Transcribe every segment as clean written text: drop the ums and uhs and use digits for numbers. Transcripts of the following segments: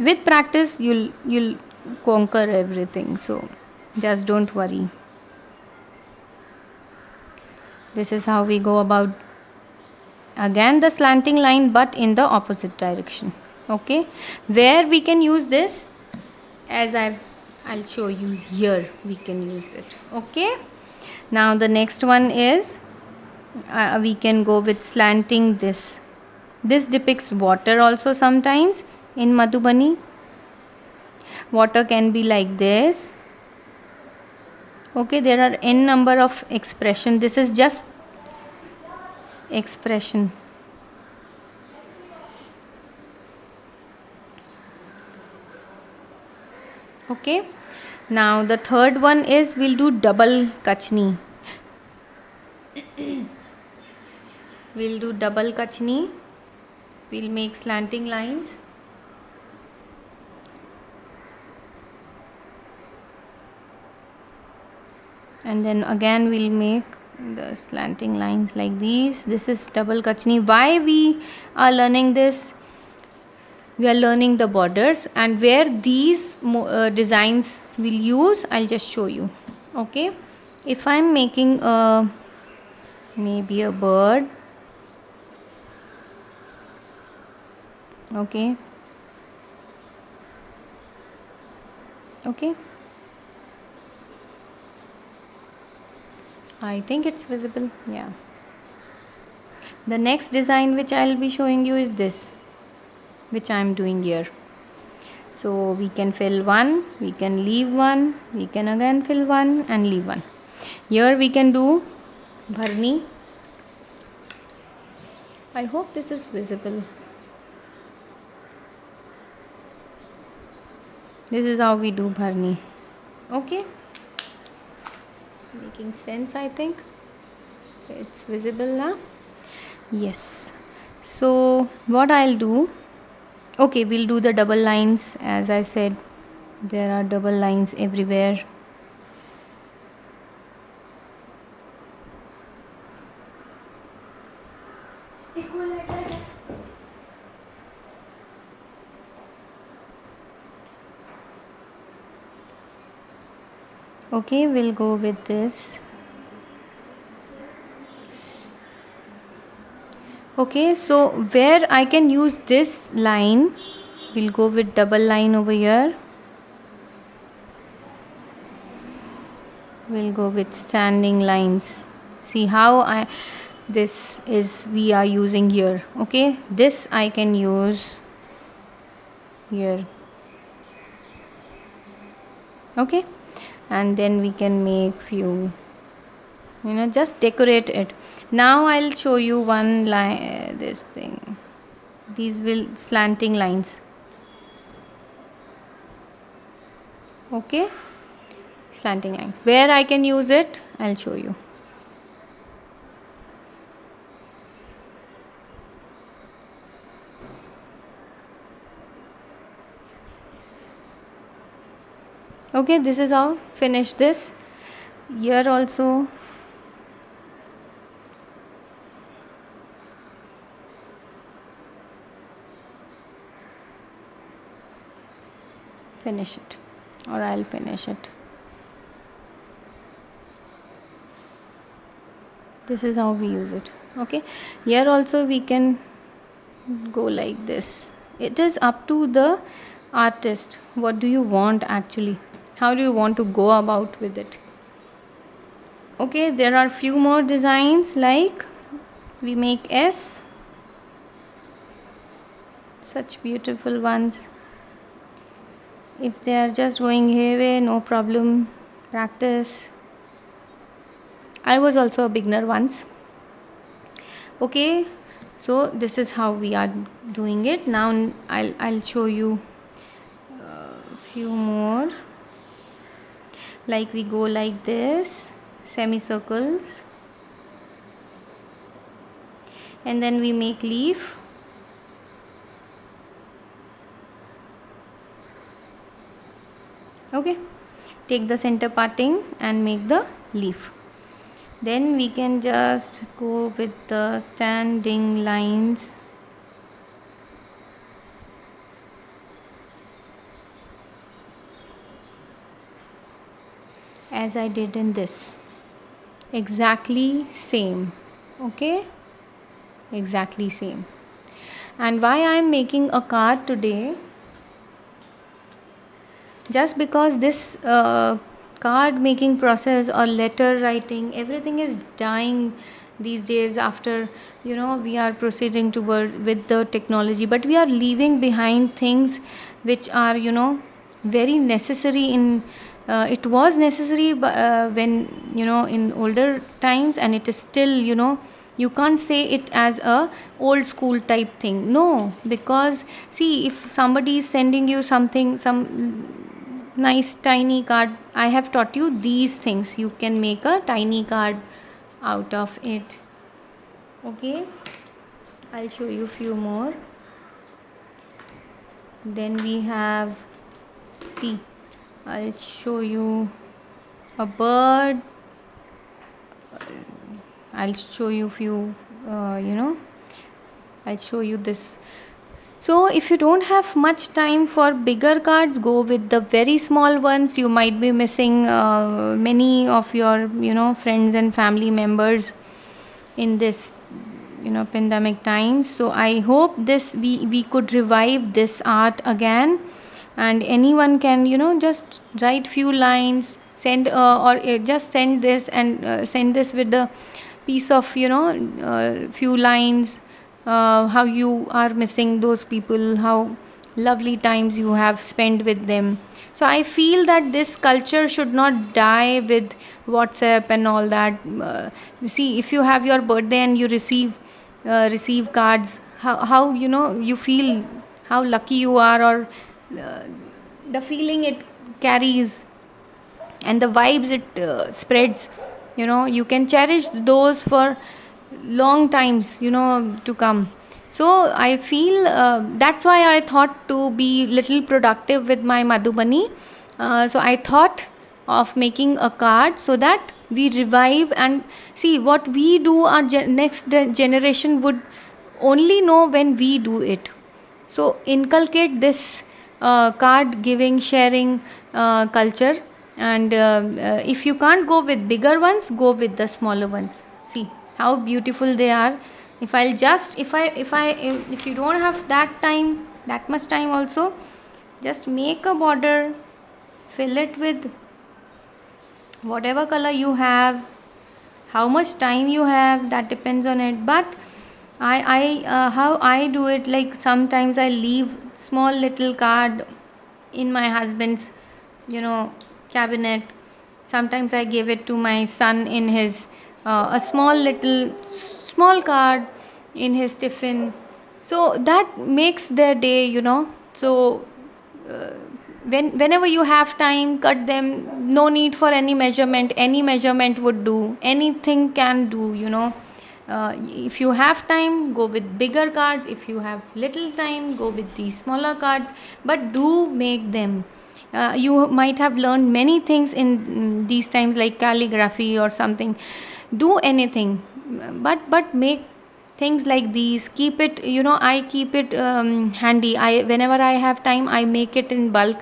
with practice you'll conquer everything, so just don't worry. This is how we go about again the slanting line, but in the opposite direction. Okay, where we can use this, as I'll show you here, we can use it. Okay, now the next one is we can go with slanting this depicts water also. Sometimes in Madhubani water can be like this. Okay, there are n number of expression. This is just expression. Okay, now the third one is we'll do double kachni. We'll do double kachni. We'll make slanting lines. And then again we'll make the slanting lines like these. This is double kachni. Why we are learning this? We are learning the borders, and where these designs we'll use, I'll just show you. Okay, if I'm making maybe a bird. Okay, I think it's visible. Yeah, the next design which I'll be showing you is this, which I'm doing here. So we can fill one, we can leave one, we can again fill one and leave one. Here we can do bharni. I hope this is visible. This is how we do bharni. Okay, making sense? I think it's visible now. Yes, so what I'll do, okay, we'll do the double lines. As I said, there are double lines everywhere. Okay, we'll go with this. Okay, so where I can use this line, we'll go with double line over here. We'll go with standing lines. See how this is we are using here. Okay, this I can use here. Okay, and then we can make few, just decorate it. Now I'll show you one line, this thing, these will slanting lines. Okay, slanting lines, where I can use it, I'll show you. Okay, this is how finish this. Here also finish it, or I'll finish it. This is how we use it. Okay, here also we can go like this. It is up to the artist. What do you want actually? How do you want to go about with it? Okay, there are few more designs, like we make S, such beautiful ones. If they are just going hayway, no problem, practice. I was also a beginner once. Okay, so this is how we are doing it. Now I'll show you a few more. Like we go like this, semicircles, and then we make leaf. Okay, take the center parting and make the leaf. Then we can just go with the standing lines. as I did in this. Exactly same. Okay, exactly same. And why I am making a card today, just because this card making process or letter writing, everything is dying these days. After, we are proceeding toward with the technology, but we are leaving behind things which are, very necessary in it was necessary when, in older times, and it is still, you can't say it as a old school type thing. No, because see, if somebody is sending you something, some nice tiny card, I have taught you these things, you can make a tiny card out of it. Okay, I'll show you few more. Then we have, see, I'll show you a bird. I'll show you few, I'll show you this. So if you don't have much time for bigger cards, go with the very small ones. You might be missing many of your, friends and family members in this, pandemic times. So I hope this we could revive this art again, and anyone can, just write few lines, send or just send this, and send this with the piece of, few lines, how you are missing those people, how lovely times you have spent with them. So I feel that this culture should not die with WhatsApp and all that. You see, if you have your birthday and you receive cards, how, you feel how lucky you are, or uh, the feeling it carries and the vibes it spreads, you can cherish those for long times, to come. So I feel that's why I thought to be little productive with my Madhubani. So I thought of making a card so that we revive and see what we do. Our next generation would only know when we do it. So inculcate this card giving, sharing culture. And if you can't go with bigger ones, go with the smaller ones. See how beautiful they are. If I'll just if you don't have that much time also, just make a border, fill it with whatever color you have, how much time you have, that depends on it. But I how I do it, like sometimes I leave small little card in my husband's, cabinet. Sometimes I give it to my son in his a small card in his tiffin. So that makes their day, so uh, whenever you have time, cut them. No need for any measurement. Any measurement would do, anything can do, if you have time, go with bigger cards. If you have little time, go with these smaller cards, but do make them. You might have learned many things in these times, like calligraphy or something. Do anything, but make things like these. Keep it, I keep it handy. I Whenever I have time, I make it in bulk.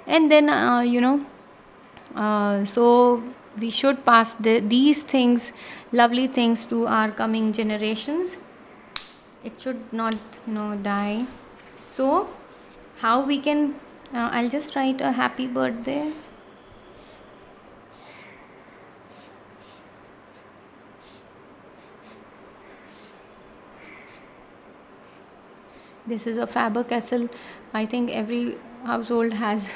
And then so we should pass these things, lovely things, to our coming generations. It should not, die. So how we can, I'll just write a happy birthday. This is a Faber Castell. I think every household has.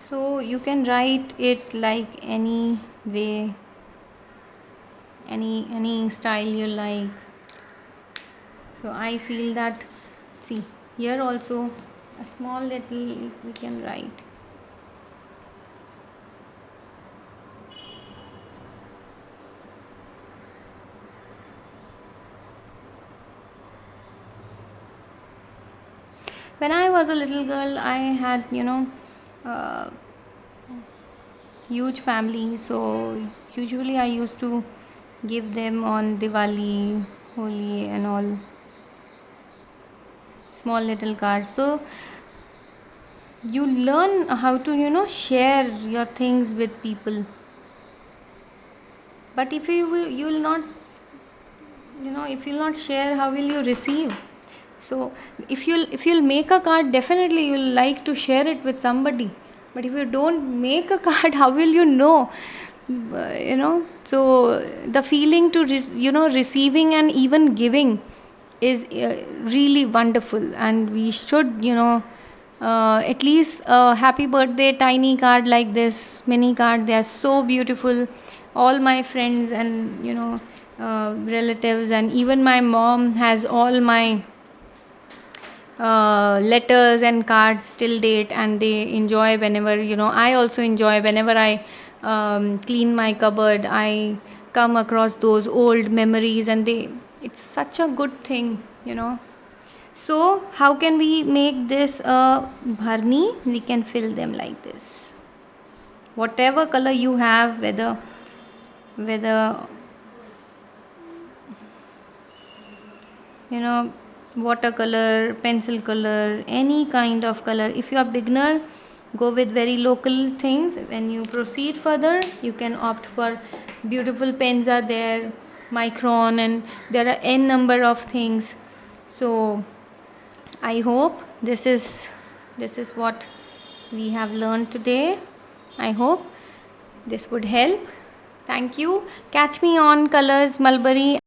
So you can write it like any way, any style you like. So I feel that, see, here also a small little we can write. When I was a little girl, I had, uh, huge family, so usually I used to give them on Diwali, Holi and all, small little cards. So you learn how to share your things with people. But if you will not, if you'll not share, how will you receive? So if you'll make a card, definitely you'll like to share it with somebody. But if you don't make a card, how will you know? So the feeling to receiving and even giving is really wonderful, and we should at least a happy birthday tiny card like this, mini card, they are so beautiful. All my friends and relatives, and even my mom has all my letters and cards till date, and they enjoy whenever I also enjoy whenever I clean my cupboard. I come across those old memories, and it's such a good thing. So how can we make this a bharni? We can fill them like this, whatever color you have, whether watercolor, pencil color, any kind of color. If you are beginner, go with very local things. When you proceed further, you can opt for beautiful pens are there, micron, and there are n number of things. So I hope this is what we have learned today. I hope this would help. Thank you. Catch me on Colors Mulberry.